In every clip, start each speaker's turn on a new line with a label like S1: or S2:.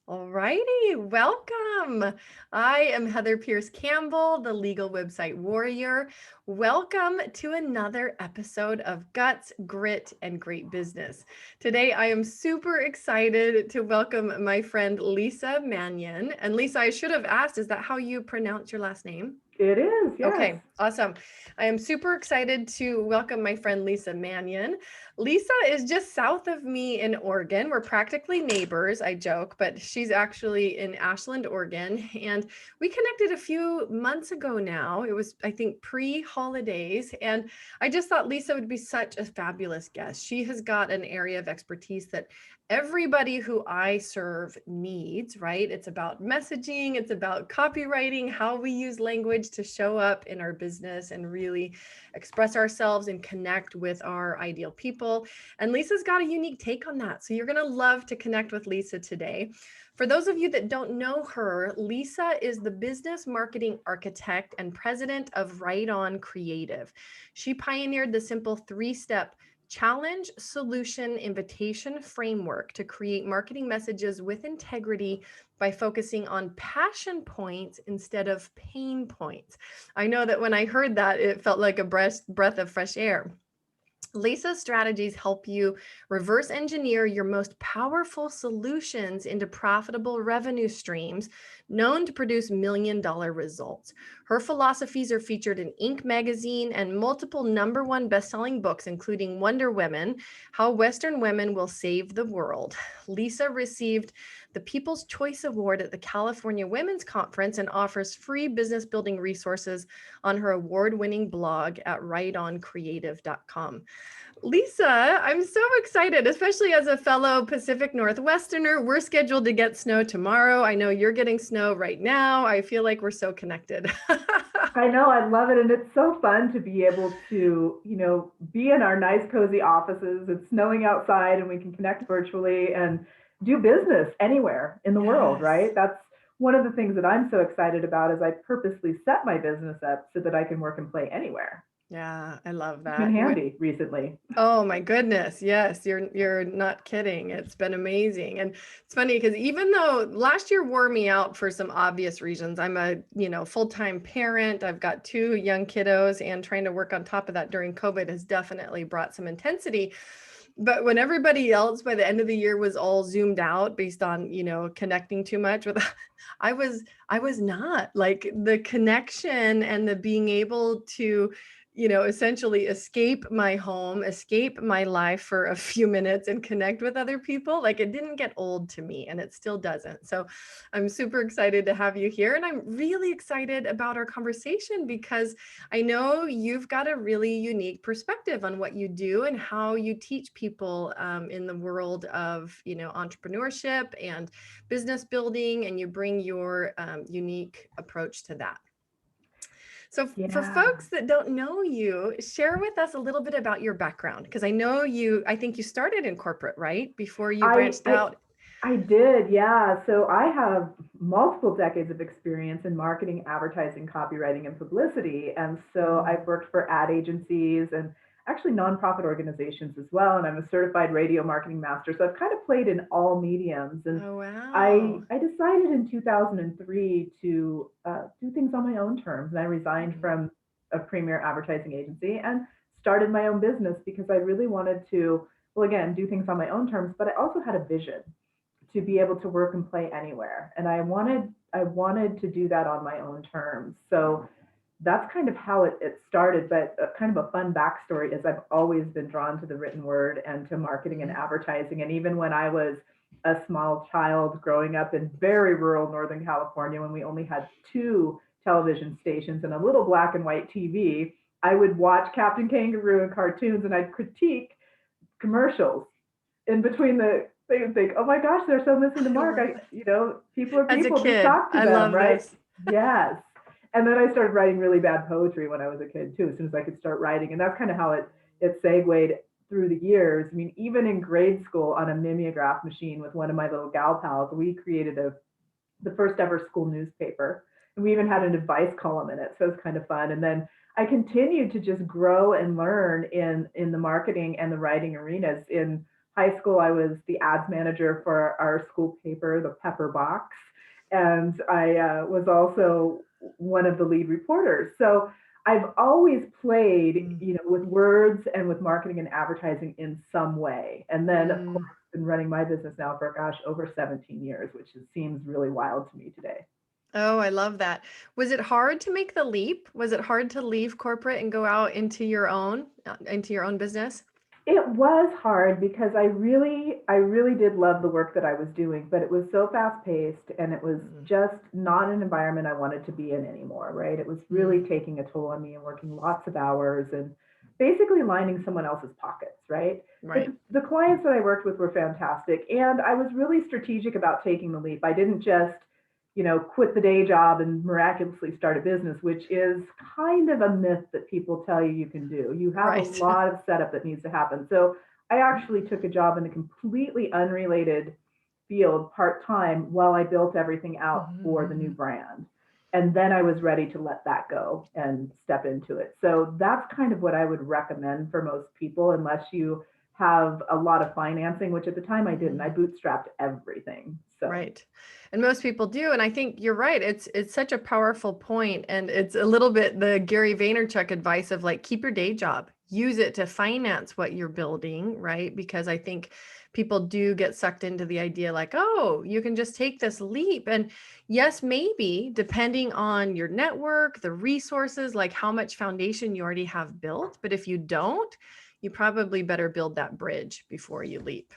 S1: All righty, welcome. I am Heather Pierce Campbell, the legal website warrior. Welcome to another episode of Guts, Grit, and Great Business. Today, I am super excited to welcome my friend Lisa Manyon. And Lisa, I should have asked, is that how you pronounce your last name?
S2: It is, yes.
S1: Okay, awesome. I am super excited to welcome my friend Lisa Manyon. Lisa is just south of me in Oregon. We're practically neighbors, I joke, but she's actually in Ashland, Oregon. And we connected a few months ago now. It was, I think, pre-holidays. And I just thought Lisa would be such a fabulous guest. She has got an area of expertise that everybody who I serve needs, right? It's about messaging, it's about copywriting, how we use language to show up in our business and really express ourselves and connect with our ideal people. And Lisa's got a unique take on that. So you're going to love to connect with Lisa today. For those of you that don't know her, Lisa is the business marketing architect and president of Right On Creative. She pioneered the simple three-step challenge, solution, invitation framework to create marketing messages with integrity by focusing on passion points instead of pain points. I know that when I heard that, it felt like a breath of fresh air. Lisa's strategies help you reverse engineer your most powerful solutions into profitable revenue streams known to produce $1 million results. Her philosophies are featured in Inc. magazine and multiple #1 best-selling books, including Wonder Women, How Western Women Will Save the World. Lisa received the People's Choice Award at the California Women's Conference and offers free business building resources on her award-winning blog at rightoncreative.com. Lisa, I'm so excited, especially as a fellow Pacific Northwesterner. We're scheduled to get snow tomorrow. I know you're getting snow right now. I feel like we're so connected.
S2: I know, I love it. And it's so fun to be able to, be in our nice, cozy offices. It's snowing outside and we can connect virtually and do business anywhere in the world,
S1: Yes.
S2: right? That's one of the things that I'm so excited about is I purposely set my business up so that I can work and play anywhere.
S1: Yeah, I love
S2: It's been
S1: that.
S2: handy recently.
S1: Oh my goodness. Yes, you're not kidding. It's been amazing. And it's funny because even though last year wore me out for some obvious reasons, I'm a, full-time parent. I've got two young kiddos and trying to work on top of that during COVID has definitely brought some intensity. But when everybody else by the end of the year was all zoomed out based on, connecting too much with I was not like the connection and the being able to essentially escape my home, escape my life for a few minutes and connect with other people. Like it didn't get old to me and it still doesn't. So I'm super excited to have you here. And I'm really excited about our conversation because I know you've got a really unique perspective on what you do and how you teach people in the world of, entrepreneurship and business building, and you bring your unique approach to that. So, for
S2: Yeah.
S1: folks that don't know you, share with us a little bit about your background because I think you started in corporate, right? Before you
S2: I,
S1: branched
S2: I
S1: out.
S2: I did, yeah. So I have multiple decades of experience in marketing, advertising, copywriting, and publicity. And so
S1: Mm.
S2: I've worked for ad agencies and actually nonprofit organizations as well. And I'm a certified radio marketing master. So I've kind of played in all mediums. And
S1: Oh,
S2: I,
S1: wow.
S2: I decided in 2003 to do things on my own terms. And I resigned
S1: Mhm.
S2: from a premier advertising agency and started my own business because I really wanted to, well, again, do things on my own terms, but I also had a vision to be able to work and play anywhere. And I wanted to do that on my own terms. So that's kind of how it started. But kind of a fun backstory is I've always been drawn to the written word and to marketing and
S1: Mhm.
S2: advertising. And even when I was a small child growing up in very rural Northern California, when we only had two television stations and a little black and white TV, I would watch Captain Kangaroo and cartoons and I'd critique commercials in between they would think, oh my gosh, they're so missing the
S1: I
S2: mark.
S1: love it.
S2: People are
S1: As a
S2: people, just
S1: kid,
S2: talk to
S1: I
S2: them,
S1: love
S2: right?
S1: this.
S2: Yes. And then I started writing really bad poetry when I was a kid too, as soon as I could start writing. And that's kind of how it segued through the years. I mean, even in grade school on a mimeograph machine with one of my little gal pals, we created the first ever school newspaper. And we even had an advice column in it. So it's kind of fun. And then I continued to just grow and learn in the marketing and the writing arenas in high school, I was the ads manager for our school paper, the Pepper Box, and I was also one of the lead reporters. So I've always played,
S1: Mm.
S2: with words and with marketing and advertising in some way. And then, of course,
S1: Mm.
S2: been running my business now for, gosh, over 17 years, which seems really wild to me today.
S1: Oh, I love that. Was it hard to make the leap? Was it hard to leave corporate and go out into your own business?
S2: It was hard because I really did love the work that I was doing, but it was so fast paced and it was
S1: Mm.
S2: just not an environment I wanted to be in anymore, right? It was really
S1: Mm.
S2: taking a toll on me and working lots of hours and basically lining someone else's pockets, right?
S1: Right.
S2: The clients that I worked with were fantastic and I was really strategic about taking the leap. I didn't just quit the day job and miraculously start a business, which is kind of a myth that people tell you you can do. You have a
S1: Right.
S2: lot of setup that needs to happen. So I actually took a job in a completely unrelated field part time while I built everything out for the new
S1: Mhm.
S2: brand. And then I was ready to let that go and step into it. So that's kind of what I would recommend for most people, unless you have a lot of financing, which at the time I didn't. I
S1: Mhm.
S2: bootstrapped everything. So
S1: Right. And most people do. And I think you're right. It's such a powerful point. And it's a little bit the Gary Vaynerchuk advice of like keep your day job. Use it to finance what you're building, right? Because I think people do get sucked into the idea like, oh, you can just take this leap. And yes, maybe depending on your network, the resources, like how much foundation you already have built. But if you don't, you probably better build that bridge before you leap.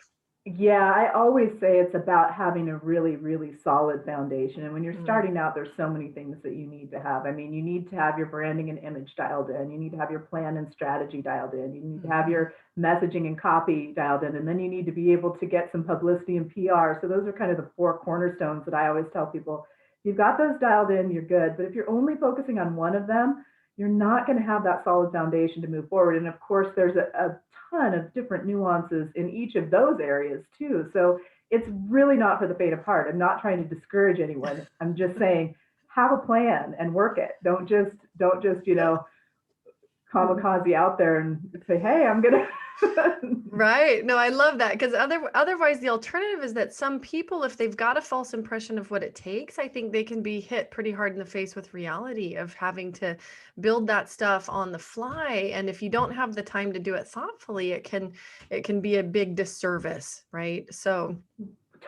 S2: yeah, I always say it's about having a really, really solid foundation. And when you're
S1: Mm.
S2: starting out, there's so many things that you need to have. I mean, you need to have your branding and image dialed in. You need to have your plan and strategy dialed in. You need to have
S1: Mhm.
S2: your messaging and copy dialed in. And then you need to be able to get some publicity and PR. So those are kind of the four cornerstones that I always tell people. If you've got those dialed in, you're good. But if you're only focusing on one of them, you're not going to have that solid foundation to move forward. And of course, there's a ton of different nuances in each of those areas too. So it's really not for the faint of heart. I'm not trying to discourage anyone. I'm just saying have a plan and work it. Don't just kamikaze out there and say, hey, I'm gonna.
S1: Right. No, I love that because otherwise the alternative is that some people, if they've got a false impression of what it takes, I think they can be hit pretty hard in the face with reality of having to build that stuff on the fly. And if you don't have the time to do it thoughtfully, it can be a big disservice, right? So,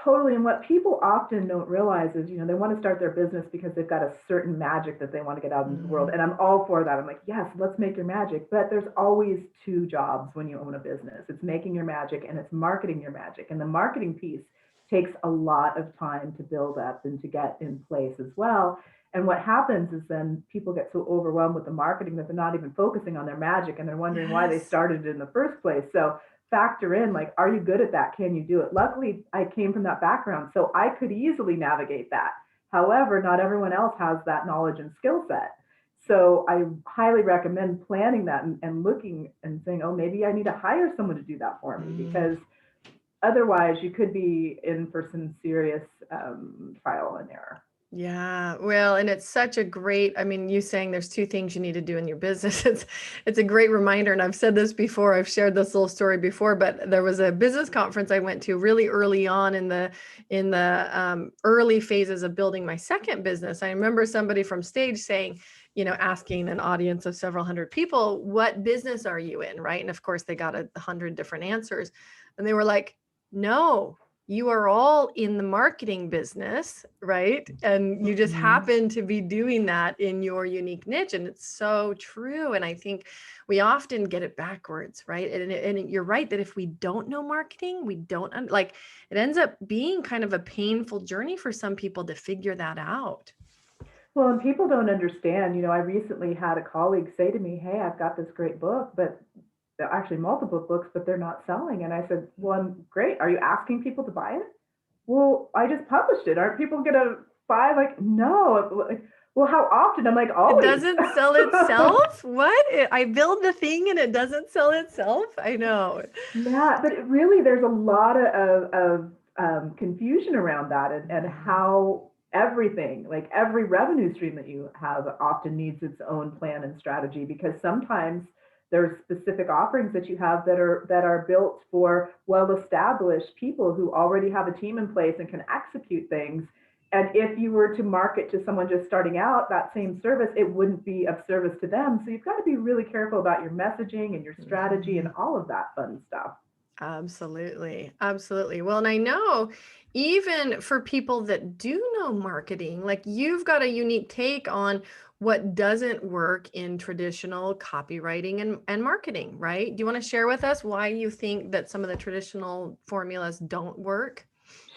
S2: Totally. And what people often don't realize is, they want to start their business because they've got a certain magic that they want to get out into the world.
S1: mhm.
S2: And I'm all for that. I'm like, yes, let's make your magic. But there's always two jobs when you own a business. It's making your magic and it's marketing your magic. And the marketing piece takes a lot of time to build up and to get in place as well. And what happens is then people get so overwhelmed with the marketing that they're not even focusing on their magic and they're wondering why they
S1: Yes.
S2: started it in the first place. So factor in like, are you good at that? Can you do it? Luckily, I came from that background, so I could easily navigate that. However, not everyone else has that knowledge and skill set. So I highly recommend planning that and looking and saying, oh, maybe I need to hire someone to do that for me
S1: Mm.
S2: because otherwise you could be in for some serious trial and error.
S1: Yeah, well, and it's such a great, I mean, you saying there's two things you need to do in your business. It's a great reminder. And I've said this before, I've shared this little story before, but there was a business conference I went to really early on in the early phases of building my second business. I remember somebody from stage saying, asking an audience of several hundred people, what business are you in? Right. And of course, they got 100 different answers. And they were like, no, you are all in the marketing business, right? And you just
S2: Mm-hmm.
S1: happen to be doing that in your unique niche. And it's so true. And I think we often get it backwards, right? And you're right that if we don't know marketing, we don't like it ends up being kind of a painful journey for some people to figure that out.
S2: Well, and people don't understand. I recently had a colleague say to me, hey, I've got this great book, but actually multiple books, but they're not selling. And I said, well, I'm great. Are you asking people to buy it? Well, I just published it. Aren't people going to buy? Like, no. Like, well, how often? I'm like,
S1: It
S2: always.
S1: doesn't sell itself? What? I build the thing and it doesn't sell itself? I know.
S2: Yeah, but really, there's a lot of confusion around that and
S1: Mhm.
S2: how everything, like every revenue stream that you have, often needs its own plan and strategy because sometimes There's specific offerings that you have that are built for well-established people who already have a team in place and can execute things. And if you were to market to someone just starting out that same service, it wouldn't be of service to them. So you've got to be really careful about your messaging and your strategy and all of that fun stuff.
S1: Absolutely. Absolutely. Well, and I know even for people that do know marketing, like you've got a unique take on what doesn't work in traditional copywriting and marketing, right? Do you want to share with us why you think that some of the traditional formulas don't work?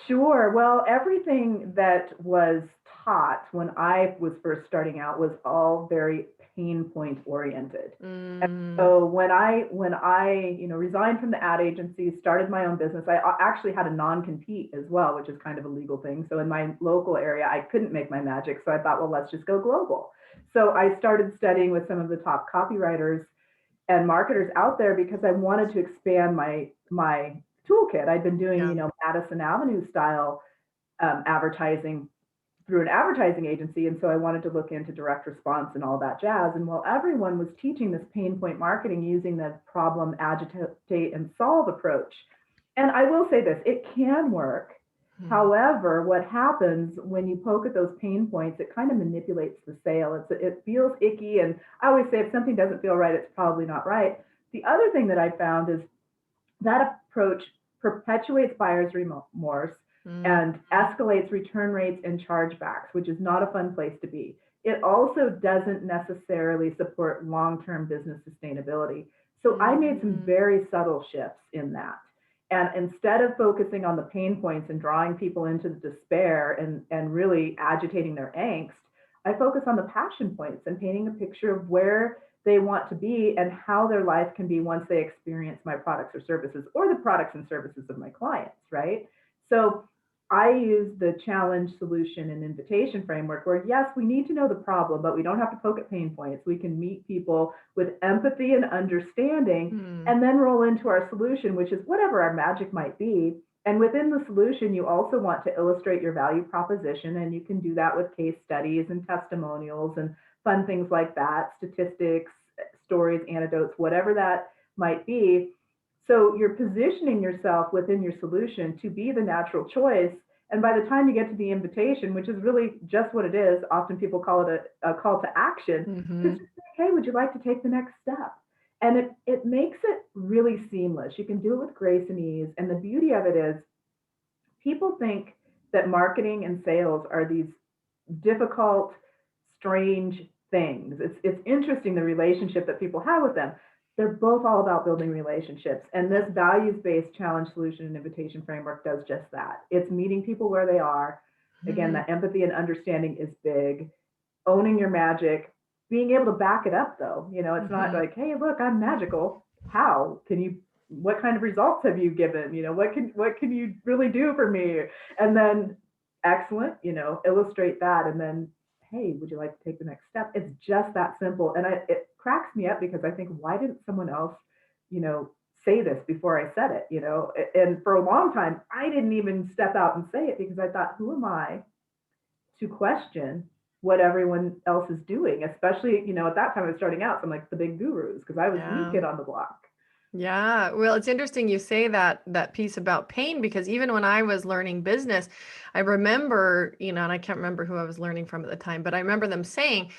S2: Sure. Well, everything that was taught when I was first starting out was all very pain point oriented. And
S1: Mm,
S2: so when I resigned from the ad agency, started my own business, I actually had a non-compete as well, which is kind of a legal thing. So in my local area, I couldn't make my magic. So I thought, well, let's just go global. So I started studying with some of the top copywriters and marketers out there because I wanted to expand my toolkit. I'd been doing,
S1: yeah.
S2: Madison Avenue style advertising through an advertising agency. And so I wanted to look into direct response and all that jazz. And while everyone was teaching this pain point marketing using the problem, agitate, and solve approach, and I will say this, it can work.
S1: Hmm.
S2: However, what happens when you poke at those pain points, it kind of manipulates the sale. It feels icky. And I always say if something doesn't feel right, it's probably not right. The other thing that I found is that approach perpetuates buyer's remorse
S1: Mm,
S2: and escalates return rates and chargebacks, which is not a fun place to be. It also doesn't necessarily support long-term business sustainability. So I made some
S1: mm,
S2: very subtle shifts in that. And instead of focusing on the pain points and drawing people into the despair and really agitating their angst, I focus on the passion points and painting a picture of where they want to be and how their life can be once they experience my products or services or the products and services of my clients, right? So I use the challenge, solution, and invitation framework where, yes, we need to know the problem, but we don't have to poke at pain points. We can meet people with empathy and understanding
S1: mm.
S2: and then roll into our solution, which is whatever our magic might be. And within the solution, you also want to illustrate your value proposition, and you can do that with case studies and testimonials and fun things like that, statistics, stories, anecdotes, whatever that might be. So you're positioning yourself within your solution to be the natural choice. And by the time you get to the invitation, which is really just what it is, often people call it a call to action, it's
S1: Mhm.
S2: just like, hey, would you like to take the next step? And it makes it really seamless. You can do it with grace and ease. And the beauty of it is people think that marketing and sales are these difficult, strange things. It's interesting the relationship that people have with them. They're both all about building relationships. And this values-based challenge, solution, and invitation framework does just that. It's meeting people where they are. Again,
S1: Mhm.
S2: that empathy and understanding is big. Owning your magic, being able to back it up though. It's not
S1: Mhm.
S2: like, hey, look, I'm magical. How can you what kind of results have you given? What can you really do for me? And then excellent, illustrate that and then, hey, would you like to take the next step? It's just that simple. And it cracks me up because I think, why didn't someone else, you know, say this before I said it, And for a long time, I didn't even step out and say it because I thought, who am I to question what everyone else is doing, especially, at that time I was starting out, so I'm like the big gurus because I was the new
S1: Yeah.
S2: kid on the block.
S1: Yeah. Well, it's interesting you say that piece about pain because even when I was learning business, I remember, and I can't remember who I was learning from at the time, but I remember them saying,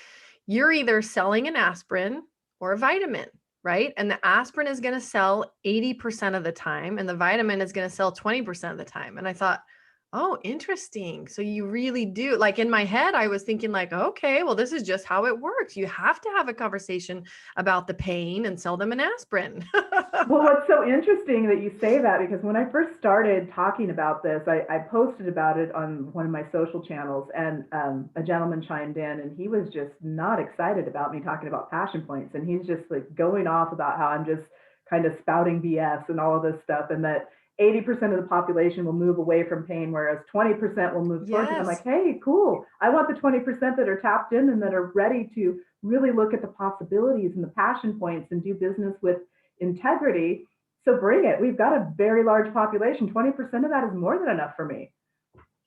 S1: you're either selling an aspirin or a vitamin, right? And the aspirin is going to sell 80% of the time and the vitamin is going to sell 20% of the time. And I thought, oh, interesting. So you really do. Like in my head, I was thinking like, okay, well, this is just how it works. You have to have a conversation about the pain and sell them an aspirin.
S2: Well, what's so interesting that you say that, because when I first started talking about this, I posted about it on one of my social channels, and a gentleman chimed in, and he was just not excited about me talking about passion points. And he's just like going off about how I'm just kind of spouting BS and all of this stuff, and that 80% of the population will move away from pain, whereas 20% will move towards it. I'm like,
S1: Yes.
S2: hey, cool. I want the 20% that are tapped in and that are ready to really look at the possibilities and the passion points and do business with integrity. So bring it. We've got a very large population. 20% of that is more than enough for me.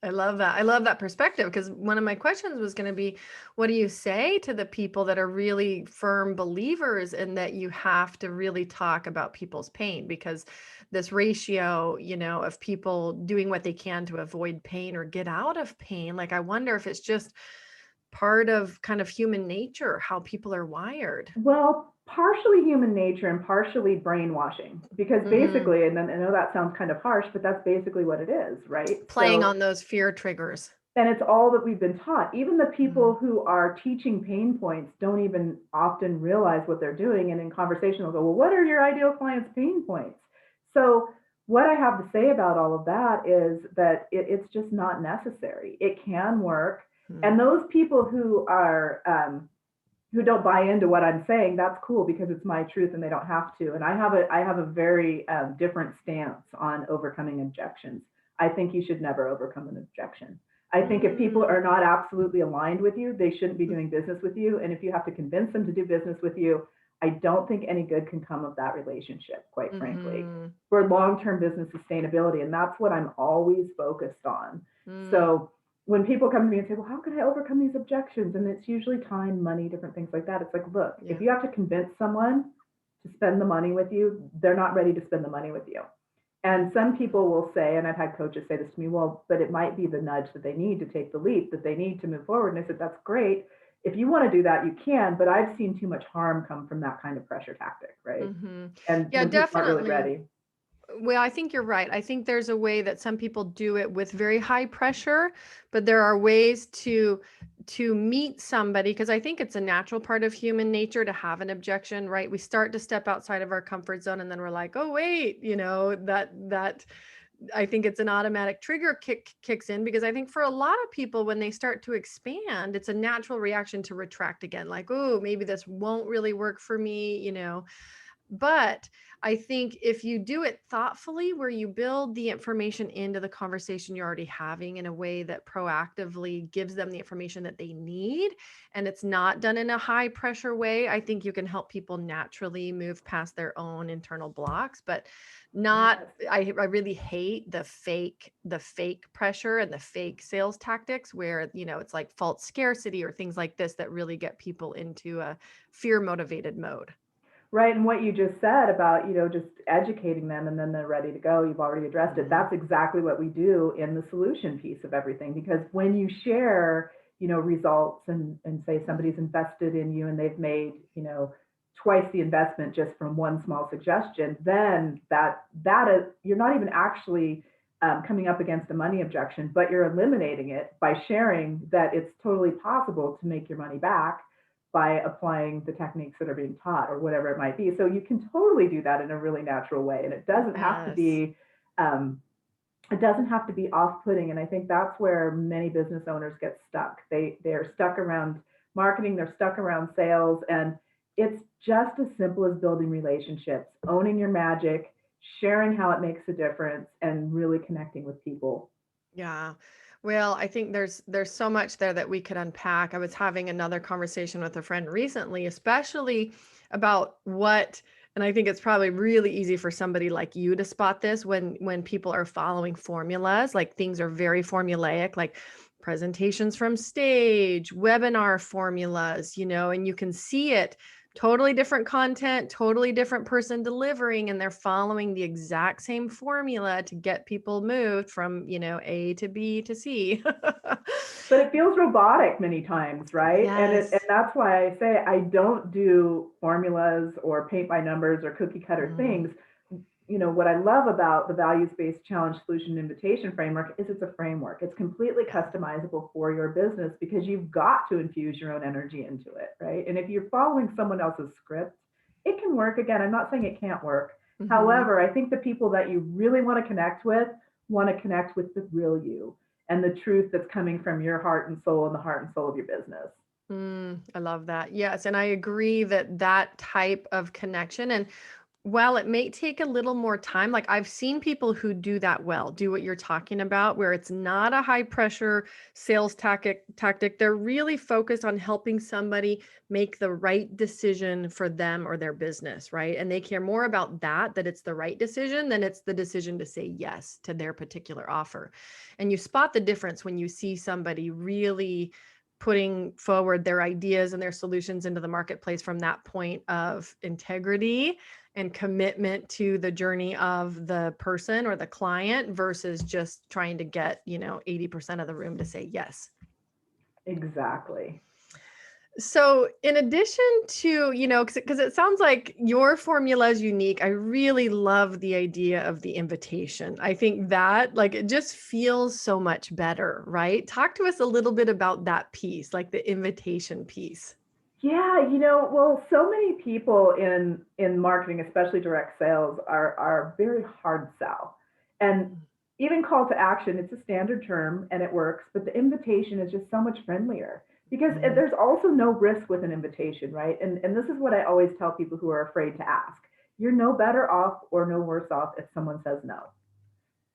S1: I love that. I love that perspective because one of my questions was going to be, what do you say to the people that are really firm believers in that you have to really talk about people's pain? Because this ratio, of people doing what they can to avoid pain or get out of pain, like I wonder if it's just part of kind of human nature, how people are wired.
S2: Well, partially human nature and partially brainwashing, because
S1: Mm,
S2: basically, and then I know that sounds kind of harsh, but that's basically what it is, right?
S1: playing
S2: So,
S1: on those fear triggers.
S2: and it's all that we've been taught. Even the people
S1: Mm,
S2: who are teaching pain points don't even often realize what they're doing. And in conversation, they'll go, well, what are your ideal clients' pain points? So, what I have to say about all of that is that it's just not necessary. It can work.
S1: mm,
S2: And those people who don't buy into what I'm saying, that's cool because it's my truth and they don't have to. And I have a very different stance on overcoming objections. I think you should never overcome an objection. I think if people are
S1: mm,
S2: not absolutely aligned with you, they shouldn't be doing business with you. And if you have to convince them to do business with you, I don't think any good can come of that relationship, quite frankly,
S1: mm-hmm,
S2: for long-term business sustainability. And that's what I'm always focused on.
S1: mm,
S2: So when people come to me and say, well, how can I overcome these objections? And it's usually time, money, different things like that. It's like, look, if
S1: yeah.
S2: you have to convince someone to spend the money with you, they're not ready to spend the money with you. And some
S1: Mhm.
S2: people will say, and I've had coaches say this to me, well, but it might be the nudge that they need to take the leap, that they need to move forward. And I said, that's great. If you want to do that, you can, but I've seen too much harm come from that kind of pressure tactic, right?
S1: Mhm.
S2: And
S1: Yeah,
S2: when people aren't really
S1: definitely.
S2: ready.
S1: Well, I think you're right. I think there's a way that some people do it with very high pressure, but there are ways to meet somebody because I think it's a natural part of human nature to have an objection, right? We start to step outside of our comfort zone and then we're like, "Oh, wait, that I think it's an automatic trigger kicks in because I think for a lot of people when they start to expand, it's a natural reaction to retract again, like, "Oh, maybe this won't really work for me." But I think if you do it thoughtfully, where you build the information into the conversation you're already having in a way that proactively gives them the information that they need, and it's not done in a high pressure way, I think you can help people naturally move past their own internal blocks. But not,
S2: Yes.
S1: I really hate the fake pressure and the fake sales tactics where, it's like false scarcity or things like this that really get people into a fear motivated mode.
S2: Right, and what you just said about, just educating them and then they're ready to go, you've already addressed it.
S1: Mhm.
S2: That's exactly what we do in the solution piece of everything. Because when you share, results and say somebody's invested in you and they've made, twice the investment just from one small suggestion, then that is, you're not even actually coming up against a money objection, but you're eliminating it by sharing that it's totally possible to make your money back by applying the techniques that are being taught or whatever it might be. So you can totally do that in a really natural way, and
S1: Yes.
S2: um, it doesn't have to be off-putting. And I think that's where many business owners get stuck. They're stuck around marketing, they're stuck around sales, and it's just as simple as building relationships, owning your magic, sharing how it makes a difference, and really connecting with people.
S1: Yeah. Well, I think there's so much there that we could unpack. I was having another conversation with a friend recently, especially about and I think it's probably really easy for somebody like you to spot this when people are following formulas, like things are very formulaic, like presentations from stage, webinar formulas, and you can see it totally different content, totally different person delivering, and they're following the exact same formula to get people moved from, A to B to C.
S2: But it feels robotic many times, right? And
S1: Yes.
S2: that's why I say I don't do formulas or paint by numbers or cookie cutter
S1: Mm,
S2: things. What I love about the values-based challenge solution invitation framework is it's a framework. It's completely
S1: yeah.
S2: customizable for your business because you've got to infuse your own energy into it, right? And if you're following someone else's script, it can work. Again, I'm not saying it can't work.
S1: Hmm.
S2: However, I think the people that you really want to connect with the real you and the truth that's coming from your heart and soul and the heart and soul of your business.
S1: I love that. Yes, and I agree that that type of connection, and While it may take a little more time, like I've seen people who do that well, do what you're talking about, where it's not a high pressure sales tactic. They're really focused on helping somebody make the right decision for them or their business, right? And they care more about that it's the right decision than it's the decision to say yes to their particular offer. And you spot the difference when you see somebody really putting forward their ideas and their solutions into the marketplace from that point of integrity and commitment to the journey of the person or the client versus just trying to get, 80% of the room to say yes.
S2: Exactly.
S1: So, in addition to, because it sounds like your formula is unique, I really love the idea of the invitation. I think that, like, it just feels so much better, right? Talk to us a little bit about that piece, like the invitation piece.
S2: Yeah, well, so many people in marketing, especially direct sales, are very hard sell. And even call to action, it's a standard term and it works, but the invitation is just so much friendlier because
S1: Mhm.
S2: there's also no risk with an invitation, right? And this is what I always tell people who are afraid to ask. You're no better off or no worse off if someone says no.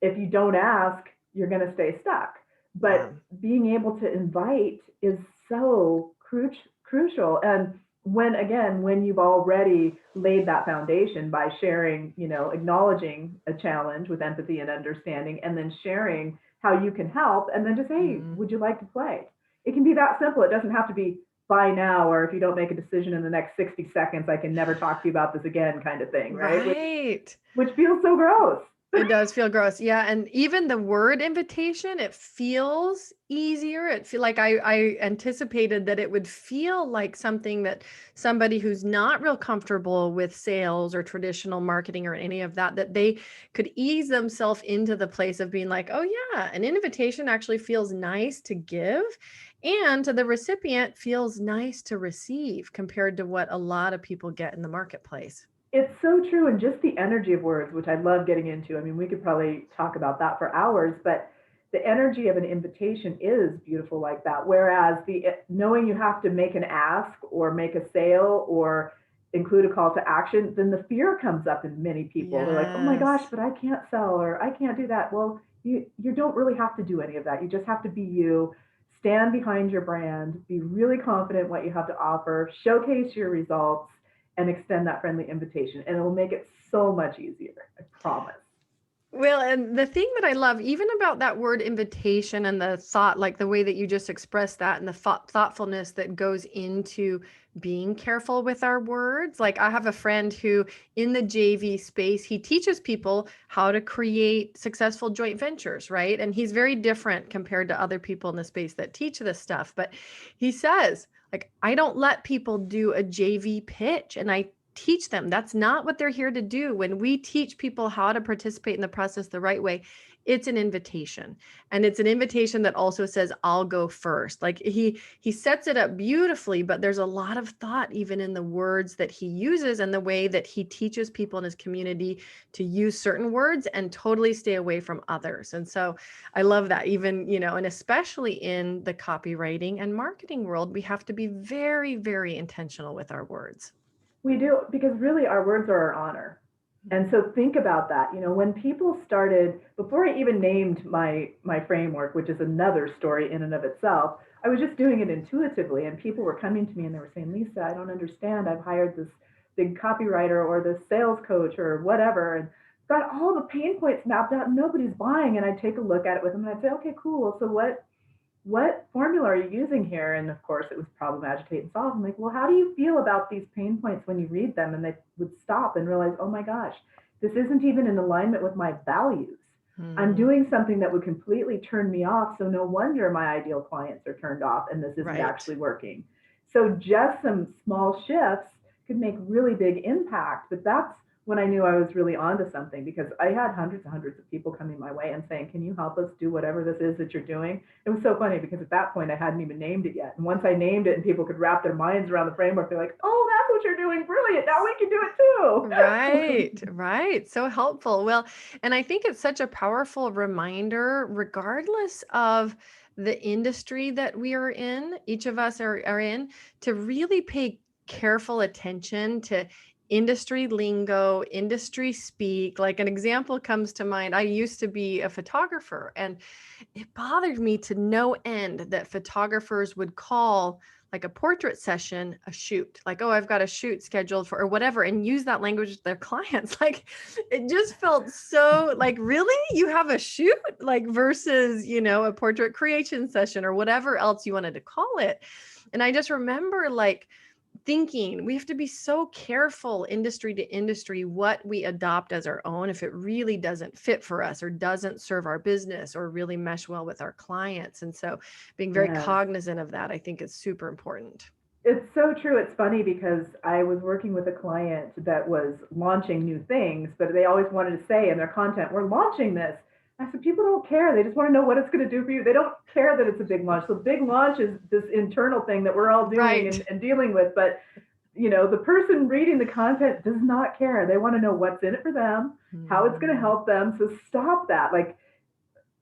S2: If you don't ask, you're going to stay stuck.
S1: Yeah.
S2: But being able to invite is so crucial. And when you've already laid that foundation by sharing, acknowledging a challenge with empathy and understanding, and then sharing how you can help, and then just, hey,
S1: Mhm.
S2: would you like to play? It can be that simple. It doesn't have to be buy now, or if you don't make a decision in the next 60 seconds, I can never talk to you about this again, kind of thing, right?
S1: Right.
S2: Which feels so gross.
S1: It does feel gross. Yeah, and even the word invitation, it feels easier. It feel like I anticipated that it would feel like something that somebody who's not real comfortable with sales or traditional marketing or any of that, that they could ease themselves into the place of being like, "Oh yeah, an invitation actually feels nice to give, and to the recipient feels nice to receive compared to what a lot of people get in the marketplace."
S2: It's so true. And just the energy of words, which I love getting into. I mean, we could probably talk about that for hours, but the energy of an invitation is beautiful like that. Whereas the knowing you have to make an ask or make a sale or include a call to action, then the fear comes up in many people. They're like, oh my gosh,
S1: Yes.
S2: but I can't sell or I can't do that. Well, you don't really have to do any of that. You just have to be you, stand behind your brand, be really confident in what you have to offer, showcase your results, and extend that friendly invitation. And it will make it so much easier. I promise.
S1: Well, and the thing that I love, even about that word invitation and the thought, like the way that you just expressed that and the thoughtfulness that goes into being careful with our words. Like, I have a friend who, in the JV space, he teaches people how to create successful joint ventures, right? And he's very different compared to other people in the space that teach this stuff. But he says, like, I don't let people do a JV pitch. And I teach them. That's not what they're here to do. When we teach people how to participate in the process the right way, it's an invitation. And it's an invitation that also says, I'll go first. Like he sets it up beautifully, but there's a lot of thought even in the words that he uses and the way that he teaches people in his community to use certain words and totally stay away from others. And so I love that. Even, and especially in the copywriting and marketing world, we have to be very, very intentional with our words.
S2: We do, because really our words are our honor. And so think about that. When people started, before I even named my framework, which is another story in and of itself, I was just doing it intuitively, and people were coming to me and they were saying, Lisa, I don't understand. I've hired this big copywriter or this sales coach or whatever, and got all the pain points mapped out, and nobody's buying. And I'd take a look at it with them and I'd say, okay, cool. So what formula are you using here? And of course, it was problem, agitate, and solve. I'm like, well, how do you feel about these pain points when you read them? And they would stop and realize, oh my gosh, this isn't even in alignment with my values. I'm
S1: Hmm.
S2: doing something that would completely turn me off. So no wonder my ideal clients are turned off and this isn't
S1: Right.
S2: actually working. So just some small shifts could make really big impact. But that's when I knew I was really onto something, because I had hundreds and hundreds of people coming my way and saying, can you help us do whatever this is that you're doing? It was so funny because at that point I hadn't even named it yet. And once I named it and people could wrap their minds around the framework, they're like, oh, that's what you're doing. Brilliant. Now we can do it
S1: Right,
S2: too.
S1: right. So helpful. Well, and I think it's such a powerful reminder, regardless of the industry that we are in, each of us are in, to really pay careful attention to industry lingo, industry speak. Like an example comes to mind. I used to be a photographer, and it bothered me to no end that photographers would call like a portrait session a shoot. Like, oh, I've got a shoot scheduled for or whatever, and use that language with their clients. Like it just felt so like, really? You have a shoot? Like versus, a portrait creation session or whatever else you wanted to call it. And I just remember like thinking we have to be so careful industry to industry what we adopt as our own if it really doesn't fit for us or doesn't serve our business or really mesh well with our clients. And so being very
S2: Yes.
S1: cognizant of that, I think, is super important.
S2: It's so true. It's funny because I was working with a client that was launching new things, but they always wanted to say in their content, we're launching this. I said, people don't care. They just want to know what it's going to do for you. They don't care that it's a big launch. So big launch is this internal thing that we're all doing
S1: Right.
S2: and dealing with. But the person reading the content does not care. They want to know what's in it for them, how it's going to
S1: Mm.
S2: help them. So stop that. Like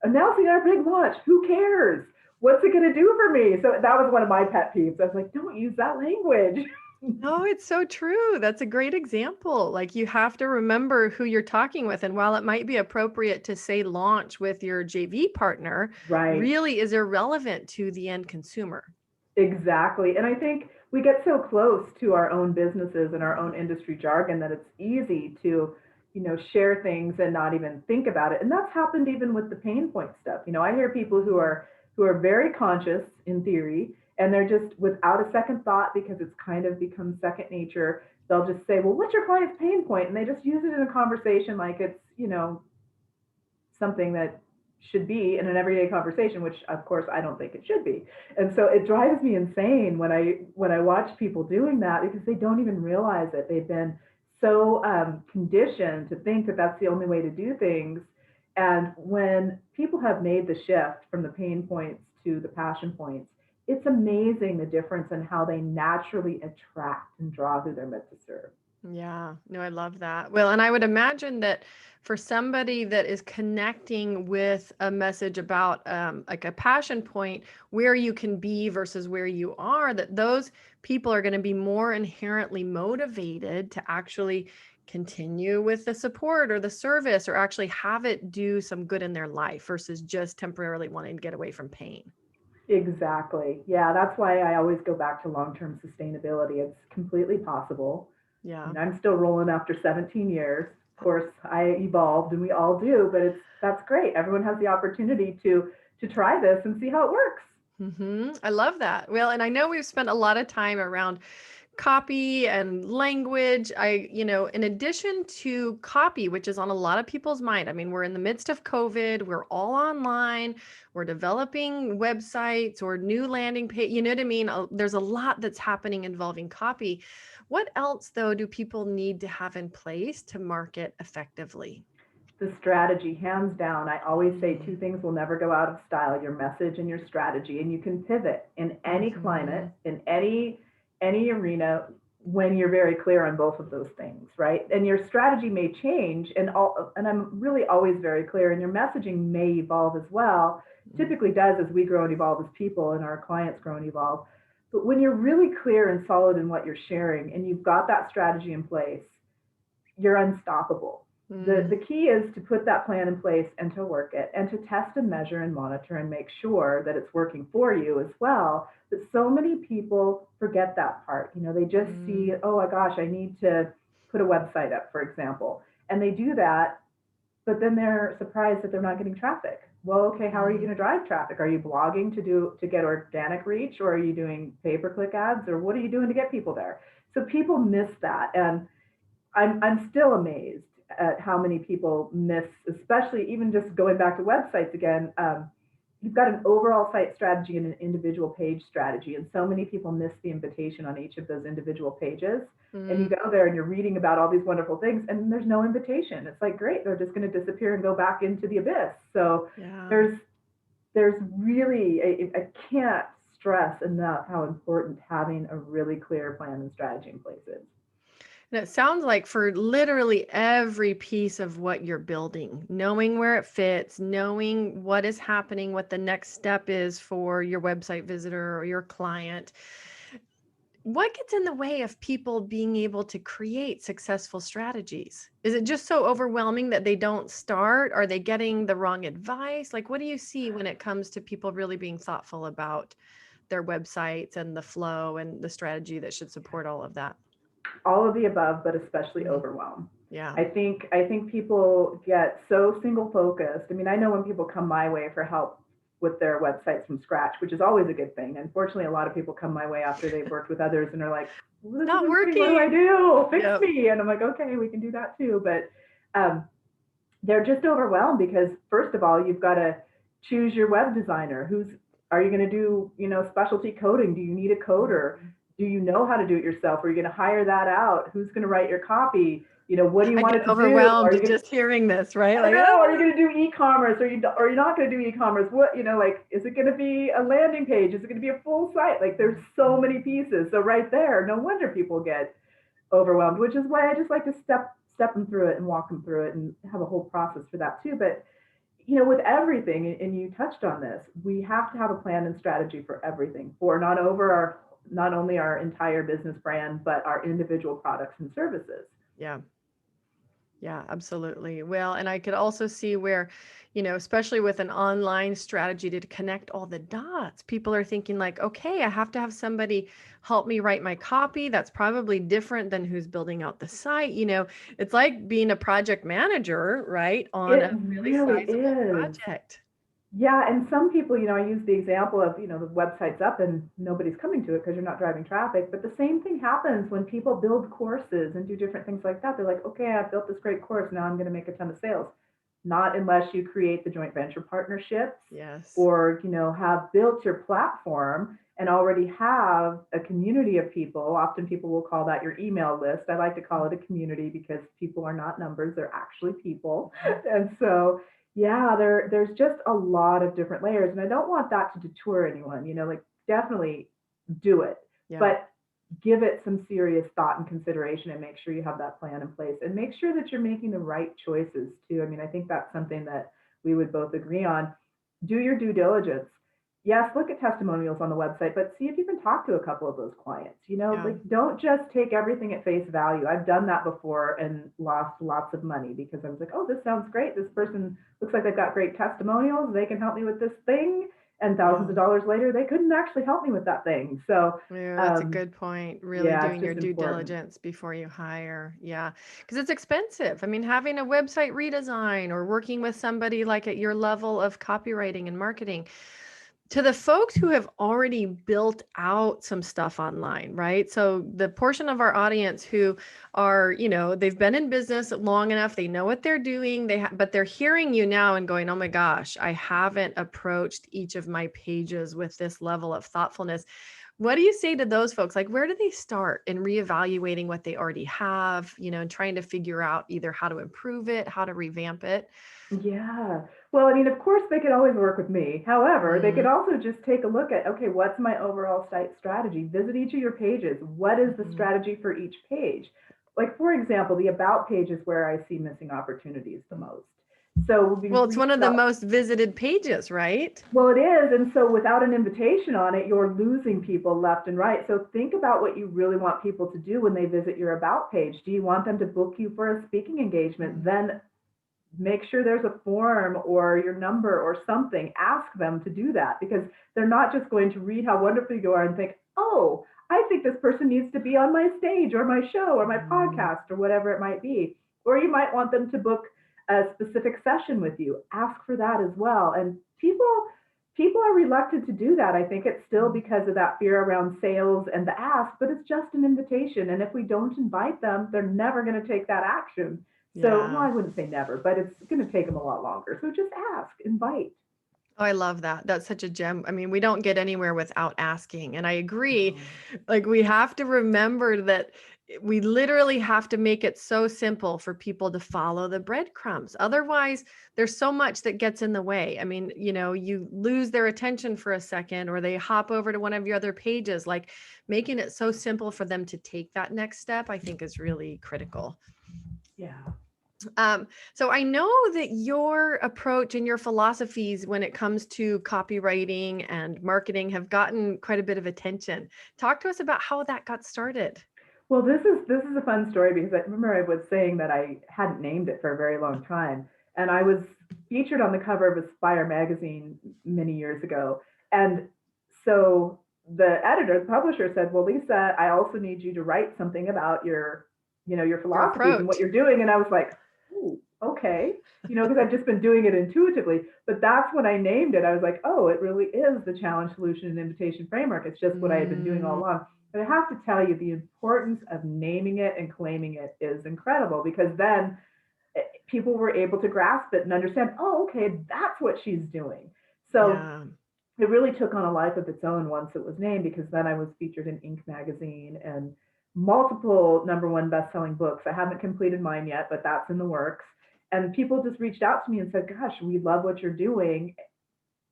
S2: announcing our big launch, who cares? What's it going to do for me? So that was one of my pet peeves. I was like, don't use that language.
S1: No, it's so true. That's a great example. Like you have to remember who you're talking with. And while it might be appropriate to say launch with your JV partner,
S2: Right.
S1: really is irrelevant to the end consumer.
S2: Exactly. And I think we get so close to our own businesses and our own industry jargon that it's easy to, share things and not even think about it. And that's happened even with the pain point stuff. I hear people who are very conscious in theory, and they're just without a second thought because it's kind of become second nature. They'll just say, well, what's your client's pain point? And they just use it in a conversation like it's, something that should be in an everyday conversation, which of course I don't think it should be. And so it drives me insane when I watch people doing that because they don't even realize it. They've been so conditioned to think that that's the only way to do things. And when people have made the shift from the pain points to the passion points, it's amazing the difference in how they naturally attract and draw who they're meant to serve.
S1: Yeah, no, I love that. Well, and I would imagine that for somebody that is connecting with a message about like a passion point where you can be versus where you are, that those people are going to be more inherently motivated to actually continue with the support or the service or actually have it do some good in their life versus just temporarily wanting to get away from pain.
S2: Exactly. Yeah, that's why I always go back to long-term sustainability. It's completely possible.
S1: Yeah.
S2: I'm still rolling after 17 years. Of course, I evolved and we all do, but that's great. Everyone has the opportunity to try this and see how it works.
S1: I love that. Well, and I know we've spent a lot of time around copy and language. In addition to copy, which is on a lot of people's mind, I mean, we're in the midst of COVID, we're all online, we're developing websites or new landing page, you know what I mean? There's a lot that's happening involving copy. What else, though, do people need to have in place to market effectively?
S2: The strategy, hands down. I always say two
S1: Mm.
S2: things will never go out of style: your message and your strategy. And you can pivot in any climate,
S1: Mhm.
S2: in any arena when you're very clear on both of those things, right? And your strategy may change and I'm really always very clear, and your messaging may evolve as well.
S1: Mm.
S2: Typically does as we grow and evolve as people and our clients grow and evolve. But when you're really clear and solid in what you're sharing and you've got that strategy in place, you're unstoppable. The
S1: Mm.
S2: key is to put that plan in place and to work it and to test and measure and monitor and make sure that it's working for you as well. But so many people forget that part. They just see,
S1: Mm.
S2: oh my gosh, I need to put a website up, for example. And they do that, but then they're surprised that they're not getting traffic. Well, okay, how are you going
S1: Mm.
S2: to drive traffic? Are you blogging to get organic reach, or are you doing pay-per-click ads, or what are you doing to get people there? So people miss that, and I'm still amazed at how many people miss, especially even just going back to websites again. You've got an overall site strategy and an individual page strategy, and so many people miss the invitation on each of those individual pages. And you
S1: Mm.
S2: go there and you're reading about all these wonderful things, and there's no invitation. It's like, great, they're just going to disappear and go back into the abyss. So
S1: Yeah.
S2: there's really, I can't stress enough how important having a really clear plan and strategy in place is.
S1: And it sounds like for literally every piece of what you're building, knowing where it fits, knowing what is happening, what the next step is for your website visitor or your client, what gets in the way of people being able to create successful strategies? Is it just so overwhelming that they don't start? Are they getting the wrong advice? Like, what do you see when it comes to people really being thoughtful about their websites and the flow and the strategy that should support all of that?
S2: All of the above, but especially
S1: Mhm.
S2: overwhelm.
S1: Yeah.
S2: I think people get so single focused. I mean, I know when people come my way for help with their websites from scratch, which is always a good thing. Unfortunately, a lot of people come my way after they've worked with others and are like, well,
S1: It's
S2: "This
S1: not
S2: isn't working. What do I
S1: working.
S2: do? Fix
S1: Yep.
S2: me!" And I'm like, "Okay, we can do that too." But um, they're just overwhelmed because first of all, you've got to choose your web designer. Who's are you going to do, specialty coding? Do you need a coder? Do you know how to do it yourself? Are you going to hire that out? Who's going to write your copy? What do you
S1: I
S2: want
S1: get
S2: it to do? Are
S1: overwhelmed
S2: you going to
S1: just hearing this, right?
S2: I
S1: Like,
S2: know. Are you
S1: ah.
S2: going to do e-commerce? Are you not going to do e-commerce? What, like, is it going to be a landing page? Is it going to be a full site? Like, there's so many pieces. So right there, no wonder people get overwhelmed, which is why I just like to step them through it and walk them through it and have a whole process for that too. But with everything, and you touched on this, we have to have a plan and strategy for everything, for not only our entire business brand, but our individual products and services.
S1: Yeah. Yeah, absolutely. Well, and I could also see where, especially with an online strategy to connect all the dots, people are thinking like, okay, I have to have somebody help me write my copy. That's probably different than who's building out the site. It's like being a project manager, right, on
S2: It
S1: a really
S2: really
S1: sizable
S2: is.
S1: project.
S2: Yeah, and some people, I use the example of, the website's up and nobody's coming to it because you're not driving traffic. But the same thing happens when people build courses and do different things like that. They're like, okay, I've built this great course. Now I'm going to make a ton of sales. Not unless you create the joint venture partnerships
S1: Yes.
S2: or, have built your platform and already have a community of people. Often people will call that your email list. I like to call it a community because people are not numbers, they're actually people. And so yeah, there's just a lot of different layers, and I don't want that to deter anyone. Like definitely do it,
S1: Yeah.
S2: but give it some serious thought and consideration, and make sure you have that plan in place, and make sure that you're making the right choices too. I mean, I think that's something that we would both agree on. Do your due diligence. Yes, look at testimonials on the website, but see if you can talk to a couple of those clients.
S1: Yeah.
S2: Like don't just take everything at face value. I've done that before and lost lots of money because I was like, oh, this sounds great. This person looks like they've got great testimonials. They can help me with this thing. And thousands of
S1: Yeah.
S2: dollars later, they couldn't actually help me with that thing. So,
S1: Yeah, that's a good point. Really
S2: yeah, it's
S1: doing your
S2: just
S1: due
S2: important.
S1: diligence before you hire. Yeah, because it's expensive. I mean, having a website redesign or working with somebody like at your level of copywriting and marketing, to the folks who have already built out some stuff online, right? So the portion of our audience who are, they've been in business long enough, they know what they're doing, but they're hearing you now and going, "Oh my gosh, I haven't approached each of my pages with this level of thoughtfulness." What do you say to those folks? Like, where do they start in reevaluating what they already have, and trying to figure out either how to improve it, how to revamp it?
S2: Yeah. Well, I mean, of course, they could always work with me. However, they could
S1: Mhm,
S2: also just take a look at, okay, what's my overall site strategy? Visit each of your pages. What is the
S1: mhm.
S2: strategy for each page? Like, for example, the about page is where I see missing opportunities the most. So we
S1: Well, it's
S2: reach
S1: one of the
S2: out.
S1: most visited pages, right?
S2: Well, it is. And so without an invitation on it, you're losing people left and right. So think about what you really want people to do when they visit your about page. Do you want them to book you for a speaking engagement?
S1: Mm.
S2: Then make sure there's a form or your number or something. Ask them to do that because they're not just going to read how wonderful you are and think, oh, I think this person needs to be on my stage or my show or my
S1: Mm.
S2: podcast or whatever it might be. Or you might want them to book a specific session with you. Ask for that as well. And people are reluctant to do that. I think it's still because of that fear around sales and the ask, but it's just an invitation. And if we don't invite them, they're never going to take that action. So, well,
S1: Yeah.
S2: I wouldn't say never, but it's going to take them a lot longer. So just ask, invite.
S1: Oh, I love that. That's such a gem. I mean, we don't get anywhere without asking. And I agree.
S2: No.
S1: Like, we have to remember that we literally have to make it so simple for people to follow the breadcrumbs. Otherwise, there's so much that gets in the way. I mean, you lose their attention for a second or they hop over to one of your other pages. Like, making it so simple for them to take that next step, I think is really critical.
S2: Yeah.
S1: So I know that your approach and your philosophies when it comes to copywriting and marketing have gotten quite a bit of attention. Talk to us about how that got started.
S2: Well, this is a fun story because I remember I was saying that I hadn't named it for a very long time, and I was featured on the cover of Aspire magazine many years ago. And so the editor, the publisher said, "Well, Lisa, I also need you to write something about your
S1: Your
S2: philosophies and what
S1: approach.
S2: you're doing." And I was like, "Ooh, okay." Because I've just been doing it intuitively. But that's when I named it. I was like, "Oh, it really is the challenge, solution, and invitation framework. It's just what I had been doing all
S1: Mm,
S2: along." But I have to tell you, the importance of naming it and claiming it is incredible, because then people were able to grasp it and understand, oh, okay, that's what she's doing. So
S1: yeah.
S2: it really took on a life of its own once it was named, because then I was featured in Inc. magazine and multiple number one best-selling books. I haven't completed mine yet, but that's in the works. And people just reached out to me and said, "Gosh, we love what you're doing.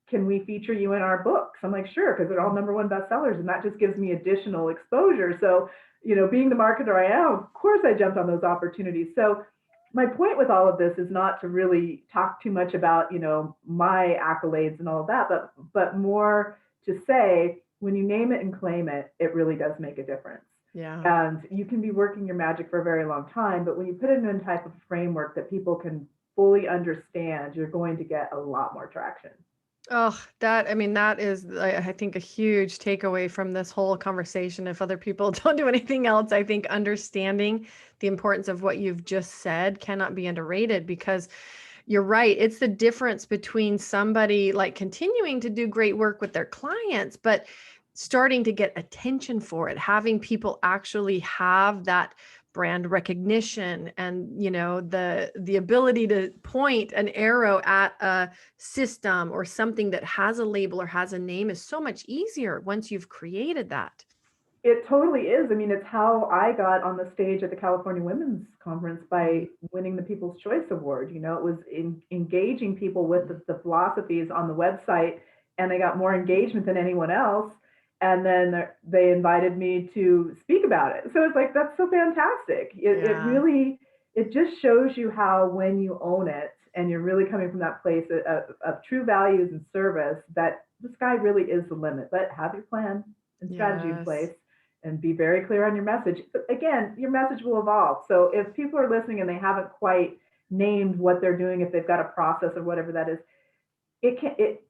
S2: Can we feature you in our books?" I'm like, "Sure," because they're all number one bestsellers, and that just gives me additional exposure. So, being the marketer I am, of course I jumped on those opportunities. So my point with all of this is not to really talk too much about, my accolades and all of that, but more to say, when you name it and claim it, it really does make a difference.
S1: Yeah.
S2: And you can be working your magic for a very long time, but when you put it in a type of framework that people can fully understand, you're going to get a lot more traction.
S1: Oh, I mean, that is, I think, a huge takeaway from this whole conversation. If other people don't do anything else, I think understanding the importance of what you've just said cannot be underrated, because you're right. It's the difference between somebody like continuing to do great work with their clients, but starting to get attention for it, having people actually have that brand recognition and the ability to point an arrow at a system or something that has a label or has a name is so much easier once you've created that.
S2: It totally is. I mean, it's how I got on the stage at the California Women's Conference, by winning the People's Choice Award. It was engaging people with the philosophies on the website, and I got more engagement than anyone else. And then they invited me to speak about it. So it's like, that's so fantastic. It
S1: Yeah.
S2: really, it just shows you how, when you own it and you're really coming from that place of true values and service, that the sky really is the limit. But have your plan and strategy in
S1: Yes.
S2: place, and be very clear on your message. But again, your message will evolve. So if people are listening and they haven't quite named what they're doing, if they've got a process or whatever that is,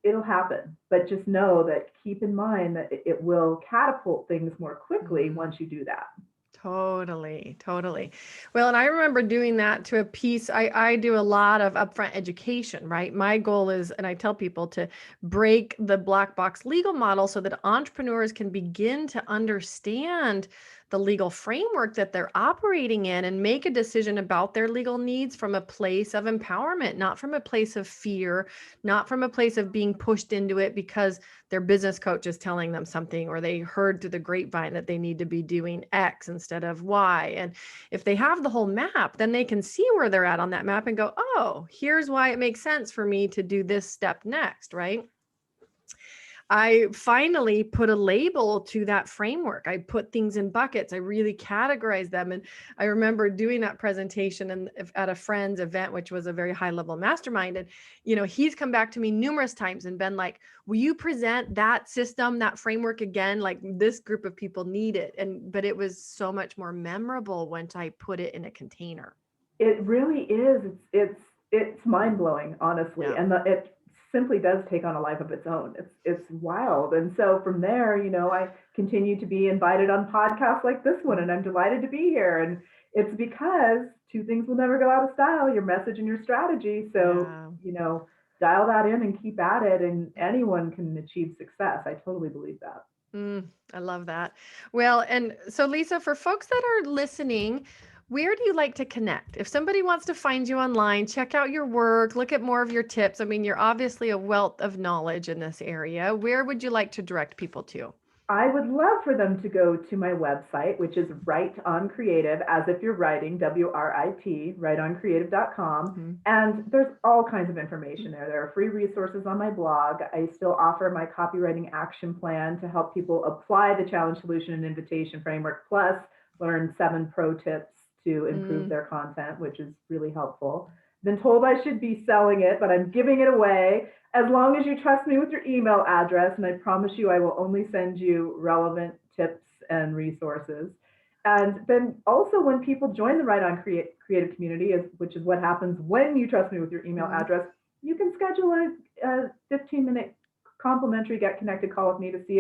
S2: it'll happen. But just know that, keep in mind that it will catapult things more quickly
S1: Mm.
S2: once you do that.
S1: Totally, totally. Well, and I remember doing that to a piece. I do a lot of upfront education, right? My goal is, and I tell people to break the black box legal model so that entrepreneurs can begin to understand the legal framework that they're operating in and make a decision about their legal needs from a place of empowerment, not from a place of fear, not from a place of being pushed into it because their business coach is telling them something, or they heard through the grapevine that they need to be doing X instead of Y. And if they have the whole map, then they can see where they're at on that map and go, oh, here's why it makes sense for me to do this step next, right? I finally put a label to that framework. I put things in buckets. I really categorized them. And I remember doing that presentation and at a friend's event, which was a very high level mastermind. And, he's come back to me numerous times and been like, will you present that system, that framework again? Like, this group of people need it. But it was so much more memorable once I put it in a container.
S2: It really is. It's mind blowing, honestly,
S1: Yeah.
S2: and it simply does take on a life of its own. It's wild. And so from there, I continue to be invited on podcasts like this one, and I'm delighted to be here. And it's because two things will never go out of style: your message and your strategy. So,
S1: Yeah.
S2: dial that in and keep at it, and anyone can achieve success. I totally believe that.
S1: I love that. Well, and so Lisa, for folks that are listening, where do you like to connect? If somebody wants to find you online, check out your work, look at more of your tips. I mean, you're obviously a wealth of knowledge in this area. Where would you like to direct people to?
S2: I would love for them to go to my website, which is Write on Creative, as if you're writing, WRIT, writeoncreative.com.
S1: Mhm.
S2: And there's all kinds of information there. There are free resources on my blog. I still offer my copywriting action plan to help people apply the challenge, solution, and invitation framework, plus learn 7 pro tips to improve
S1: Mm.
S2: their content, which is really helpful. Been told I should be selling it, but I'm giving it away as long as you trust me with your email address. And I promise you, I will only send you relevant tips and resources. And then also, when people join the Right On Creative community, which is what happens when you trust me with your email
S1: Mm.
S2: address, you can schedule a 15-minute complimentary get connected call with me to see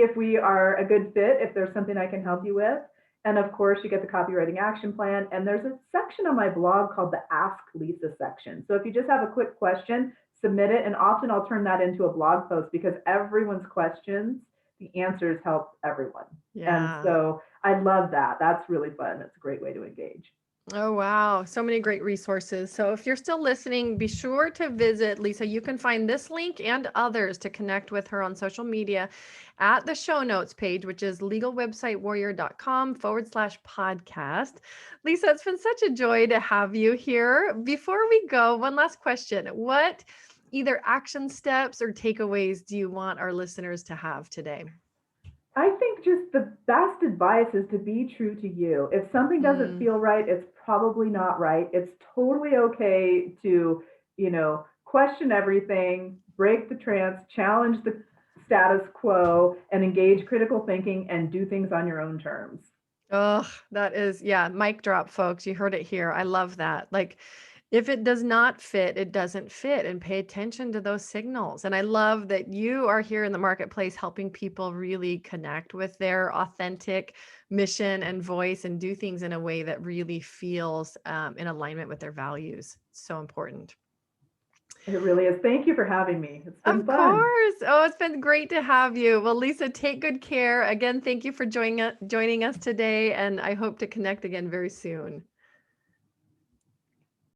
S2: if we are a good fit, if there's something I can help you with. And of course, you get the copywriting action plan. And there's a section on my blog called the Ask Lisa section. So if you just have a quick question, submit it. And often I'll turn that into a blog post because everyone's questions, the answers help everyone. And
S1: Yeah.
S2: so I love that. That's really fun. It's a great way to engage.
S1: Oh, wow. So many great resources. So if you're still listening, be sure to visit Lisa. You can find this link and others to connect with her on social media at the show notes page, which is legalwebsitewarrior.com/podcast. Lisa, it's been such a joy to have you here. Before we go, one last question. What either action steps or takeaways do you want our listeners to have today?
S2: I think just the best advice is to be true to you. If something doesn't
S1: Mm.
S2: feel right, it's probably not right. It's totally okay to, question everything, break the trance, challenge the status quo, and engage critical thinking and do things on your own terms.
S1: Oh, that is, yeah, mic drop, folks. You heard it here. I love that. Like, if it does not fit, it doesn't fit, and pay attention to those signals. And I love that you are here in the marketplace helping people really connect with their authentic mission and voice and do things in a way that really feels in alignment with their values. So important.
S2: It really is. Thank you for having me. It's been
S1: Of
S2: fun.
S1: course. Oh, it's been great to have you. Well, Lisa, take good care. Again, thank you for joining us today, and I hope to connect again very soon.